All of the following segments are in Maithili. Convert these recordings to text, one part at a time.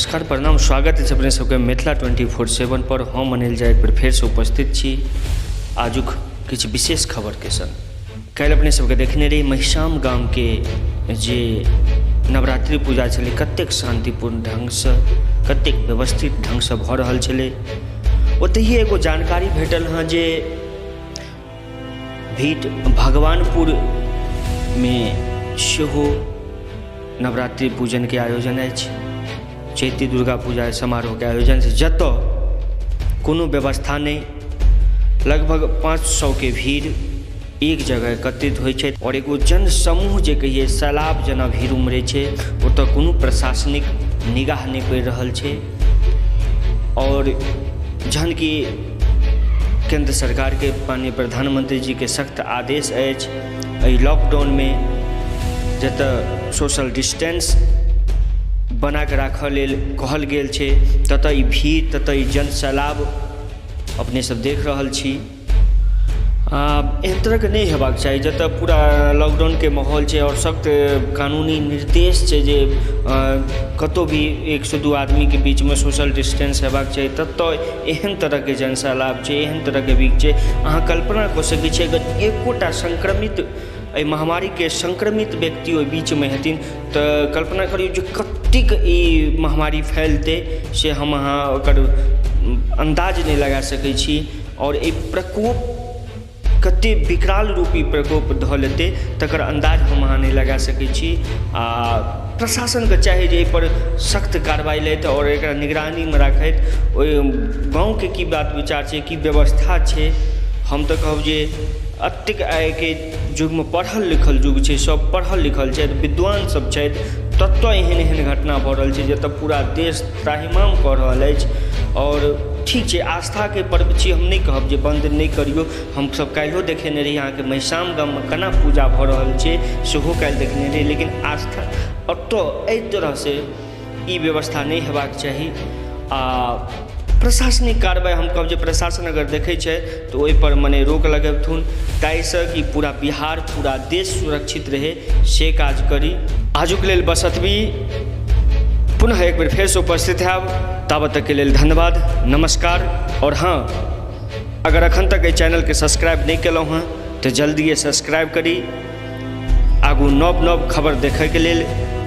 नमस्कार प्रणाम स्वागत है अपने सबके मिथिला 24/7 पर हम अनिल जाय एक बेर फेर से उपस्थित छी आजुक किछु विशेष खबर के संग। काल्हि अपने सबके देखने रही महिषाम गाम के जे नवरात्रि पूजा छलै कतेक शांतिपूर्ण ढंग से कतेक व्यवस्थित ढंग से भऽ रहल छलै। ओतहिए एगो जानकारी भेटल हँ जे भीट भगवानपुर में सेहो नवरात्रि पूजन के आयोजन अछि। चैती दुर्गा पूजा समारोह के आयोजन छै जतऽ कोनो व्यवस्था नहीं, लगभग 500 के भीड़ एक जगह एकत्रित होइ छै और एगो जन समूह जे कहिए सैलाब जना भीड़ उमरै छै। ओतऽ कोनो प्रशासनिक निगाह नहीं पड़ि रहल छै और जहन कि केंद्र सरकार के माननीय प्रधानमंत्री जी के सख्त आदेश अछि एहि लॉकडाउन में जतऽ सोशल डिस्टेंस बना के राखऽ लेल कहल गेल छै ततऽ ई भीड़ ततऽ ई जन सैलाब अपने सब देख रहल छी। एहन तरह के नहीं हेबाक चाही जतऽ पूरा लॉकडाउन के माहौल छै और सख्त कानूनी निर्देश छै जे कतौ भी 102 आदमी के बीच में सोशल डिस्टेंस हेबाक चाही। ततऽ एहन तरह के जन सैलाब छै, एहन तरह के भीड़ छै, अहाँ कल्पना कऽ सकै छियै अगर एकोटा संक्रमित एहि महामारी के संक्रमित व्यक्ति ओहि बीच में हेथिन तऽ कल्पना करियौ जे कतेक ई महामारी फैलतै से हम अहाँ ओकर अंदाज नहीं लगा सकै छी और एहि प्रकोप कते विकराल रूपी प्रकोप धऽ लेतै तकर अंदाज हम अहाँ नहीं लगा सकै छी। आ प्रशासन के चाही जे एहि पर सख्त कार्रवाई लैत और एकरा निगरानी में राखैत। ओहि गाँव के की बात विचार छै, की व्यवस्था छै, हम तऽ कहब जे अतेक आइ के युग में पढ़ल लिखल युग छै, सब पढ़ल लिखल छै, विद्वान सब छै, ततऽ एहन एहन घटना भऽ रहल छै जतऽ पूरा देश त्राहिमाम कऽ रहल अछि। और ठीक छै आस्था के पर्व छी, हम नहीं कहब जे बंद नहीं करियो। हम सब काल्हियो देखेने रही अहाँ के महिषाम गाम में केना पूजा भऽ रहल छै सेहो काल्हि देखने रही, लेकिन आस्था ओतऽ एहि तरह से ई व्यवस्था नहीं हेबाक चाही। आ प्रशासनिक कार्रवाई हम कहब जे प्रशासन अगर देखै छै तऽ ओहि पर मने रोक लगेथुन ताहिसँ कि पूरा बिहार पूरा देश सुरक्षित रहे से काज करी। आजुक लेल बस एतबी, पुनः एक बेर फेर से उपस्थित हैब, ताबत तक के लेल धन्यवाद नमस्कार। और हाँ, अगर अखन तक एहि चैनल के सब्सक्राइब नहीं केलहुँ हँ तऽ जल्दिए सब्सक्राइब करी आगू नव नव खबर देखै के लेल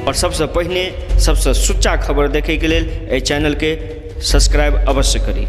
और सबसे पहिने सबसे सुच्चा खबर देखै के लेल एहि चैनल के सब्सक्राइब अवश्य करी।